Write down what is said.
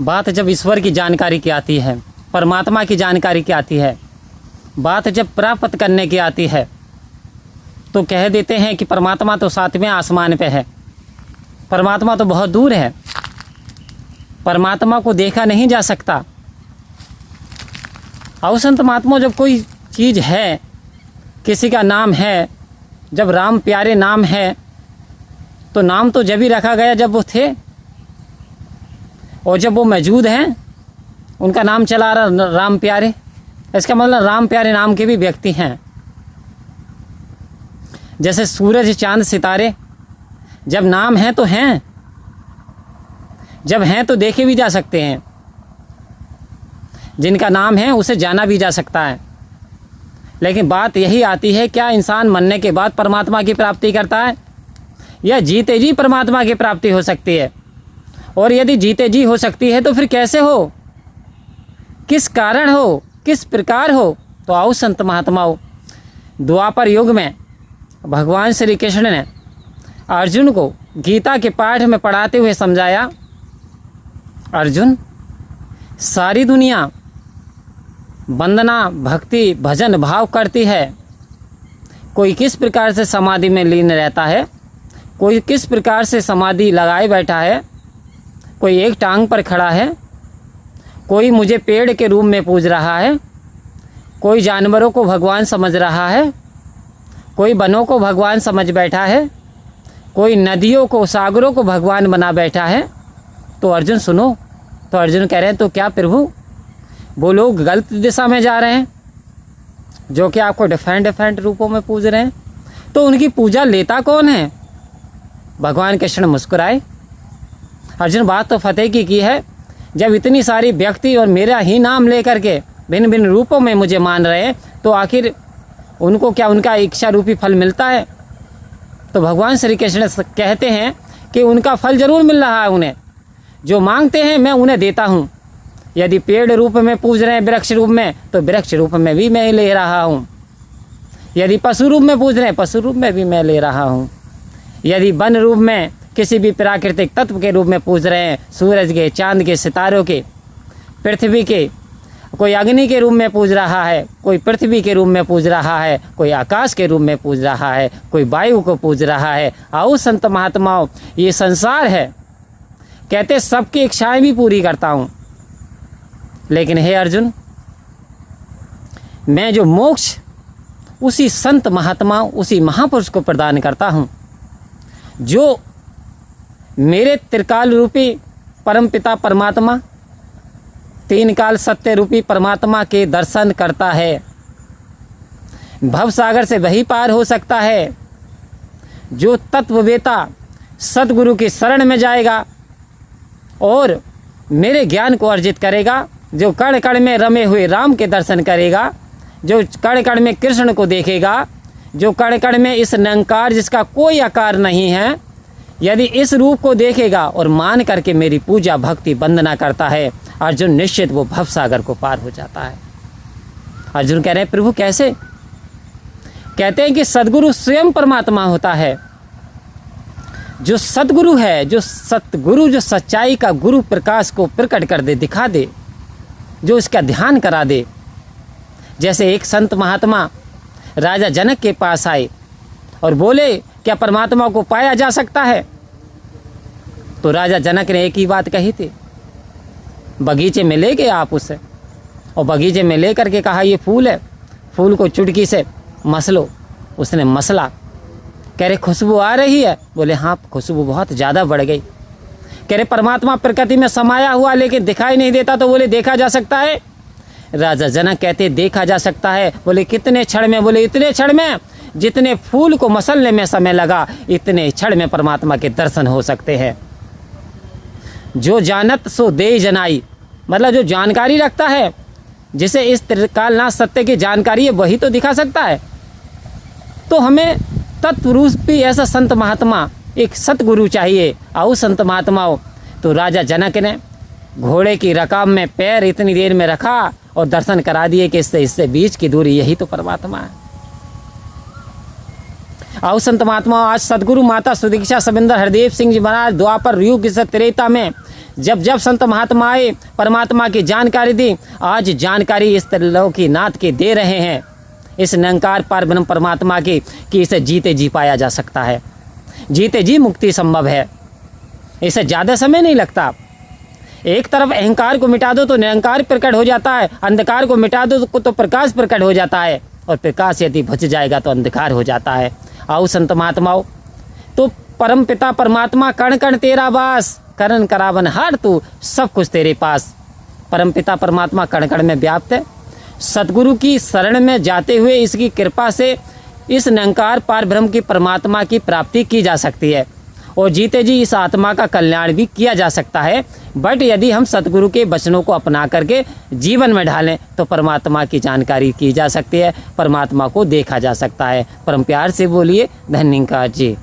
बात जब ईश्वर की जानकारी की आती है, परमात्मा की जानकारी की आती है, बात जब प्राप्त करने की आती है, तो कह देते हैं कि परमात्मा तो 7वें आसमान पे है, परमात्मा तो बहुत दूर है, परमात्मा को देखा नहीं जा सकता। और संत महात्मा, जब कोई चीज़ है, किसी का नाम है, जब राम प्यारे नाम है, तो नाम तो जब ही रखा गया जब वो थे, और जब वो मौजूद हैं उनका नाम चला रहा राम प्यारे। इसका मतलब राम प्यारे नाम के भी व्यक्ति हैं। जैसे सूरज चांद सितारे, जब नाम है तो हैं, जब हैं तो देखे भी जा सकते हैं, जिनका नाम है उसे जाना भी जा सकता है। लेकिन बात यही आती है, क्या इंसान मरने के बाद परमात्मा की प्राप्ति करता है, या जीते जी परमात्मा की प्राप्ति हो सकती है? और यदि जीते जी हो सकती है तो फिर कैसे हो, किस कारण हो, किस प्रकार हो? तो आओ संत महात्माओं, द्वापर युग में भगवान श्री कृष्ण ने अर्जुन को गीता के पाठ में पढ़ाते हुए समझाया, अर्जुन, सारी दुनिया वंदना भक्ति भजन भाव करती है, कोई किस प्रकार से समाधि में लीन रहता है, कोई किस प्रकार से समाधि लगाए बैठा है, कोई एक टांग पर खड़ा है, कोई मुझे पेड़ के रूप में पूज रहा है, कोई जानवरों को भगवान समझ रहा है, कोई वनों को भगवान समझ बैठा है, कोई नदियों को सागरों को भगवान बना बैठा है। तो अर्जुन सुनो, तो अर्जुन कह रहे हैं, तो क्या प्रभु वो लोग गलत दिशा में जा रहे हैं जो कि आपको डिफरेंट रूपों में पूज रहे हैं, तो उनकी पूजा लेता कौन है? भगवान कृष्ण मुस्कुराए। अर्जुन, बात तो फतेह की है, जब इतनी सारी व्यक्ति और मेरा ही नाम लेकर के भिन्न भिन्न रूपों में मुझे मान रहे हैं, तो आखिर उनको क्या उनका इच्छा रूपी फल मिलता है? तो भगवान श्री कृष्ण कहते हैं कि उनका फल जरूर मिल रहा है उन्हें, जो मांगते हैं मैं उन्हें देता हूँ। यदि पेड़ रूप में पूज रहे हैं वृक्ष रूप में, तो वृक्ष रूप में भी मैं ले रहा हूँ। यदि पशु रूप में पूज रहे हैं, पशु रूप में भी मैं ले रहा हूँ। यदि वन रूप में किसी भी प्राकृतिक तत्व के रूप में पूज रहे हैं, सूरज के, चांद के, सितारों के, पृथ्वी के, कोई अग्नि के रूप में पूज रहा है, कोई पृथ्वी के रूप में पूज रहा है, कोई आकाश के रूप में पूज रहा है, कोई वायु को पूज रहा है। आओ संत महात्माओं, ये संसार है, कहते सबकी इच्छाएं भी पूरी करता हूँ, लेकिन हे अर्जुन, मैं जो मोक्ष उसी संत महात्मा, उसी महापुरुष को प्रदान करता हूँ, जो मेरे त्रिकाल रूपी परमपिता परमात्मा, तीन काल सत्य रूपी परमात्मा के दर्शन करता है। भव सागर से वही पार हो सकता है जो तत्ववेता सतगुरु की शरण में जाएगा और मेरे ज्ञान को अर्जित करेगा, जो कण कण में रमे हुए राम के दर्शन करेगा, जो कण कण में कृष्ण को देखेगा, जो कण कण में इस निरंकार जिसका कोई आकार नहीं है, यदि इस रूप को देखेगा और मान करके मेरी पूजा भक्ति वंदना करता है, अर्जुन निश्चित वो भव सागर को पार हो जाता है। अर्जुन कह रहे हैं, प्रभु कैसे? कहते हैं कि सद्गुरु स्वयं परमात्मा होता है। जो सद्गुरु है, जो सतगुरु, जो सच्चाई का गुरु प्रकाश को प्रकट कर दे, दिखा दे, जो इसका ध्यान करा दे। जैसे एक संत महात्मा राजा जनक के पास आए और बोले, क्या परमात्मा को पाया जा सकता है? तो राजा जनक ने एक ही बात कही थी, बगीचे में ले गए आप उसे, और बगीचे में ले करके कहा ये फूल है, फूल को चुटकी से मसलो। उसने मसला, कह रहे खुशबू आ रही है? बोले हाँ, खुशबू बहुत ज़्यादा बढ़ गई। कह रहे परमात्मा प्रकृति में समाया हुआ लेकिन दिखाई नहीं देता, तो बोले देखा जा सकता है? राजा जनक कहते देखा जा सकता है। बोले कितने क्षण में? बोले इतने क्षण में जितने फूल को मसलने में समय लगा, इतने क्षण में परमात्मा के दर्शन हो सकते हैं। जो जानत सो दे जनाई, मतलब जो जानकारी रखता है, जिसे इस त्रिकालनाथ सत्य की जानकारी है, वही तो दिखा सकता है। तो हमें तत्वरूपी ऐसा संत महात्मा, एक सतगुरु चाहिए। आओ संत महात्माओं। तो राजा जनक ने घोड़े की रकाब में पैर इतनी देर में रखा और दर्शन करा दिए कि इससे बीच की दूरी यही तो परमात्मा है। आओ संत महात्मा, आज सदगुरु माता सुदीक्षा सबिंदर हरदेव सिंह जी महाराज द्वापर युग से त्रेता में जब जब संत महात्मा आए परमात्मा की जानकारी दी, आज जानकारी इस त्रिलोकीनाथ के दे रहे हैं इस निरंकार पार ब्रह्म परमात्मा की, कि इसे जीते जी पाया जा सकता है, जीते जी मुक्ति संभव है, इसे ज़्यादा समय नहीं लगता। एक तरफ अहंकार को मिटा दो तो निरंकार प्रकट हो जाता है, अंधकार को मिटा दो तो प्रकाश प्रकट हो जाता है, और प्रकाश यदि बुझ जाएगा तो अंधकार हो जाता है। आओ संत महात्माओं, तो परम पिता परमात्मा कण कण तेरा वास, करण करावन हार तू सब कुछ तेरे पास। परम पिता परमात्मा कण कण में व्याप्त है। सतगुरु की शरण में जाते हुए इसकी कृपा से इस निरंकार पार ब्रह्म की परमात्मा की प्राप्ति की जा सकती है, और जीते जी इस आत्मा का कल्याण भी किया जा सकता है। बट यदि हम सतगुरु के वचनों को अपना करके जीवन में ढालें तो परमात्मा की जानकारी की जा सकती है, परमात्मा को देखा जा सकता है। परम प्यार से बोलिए धन्यवाद जी।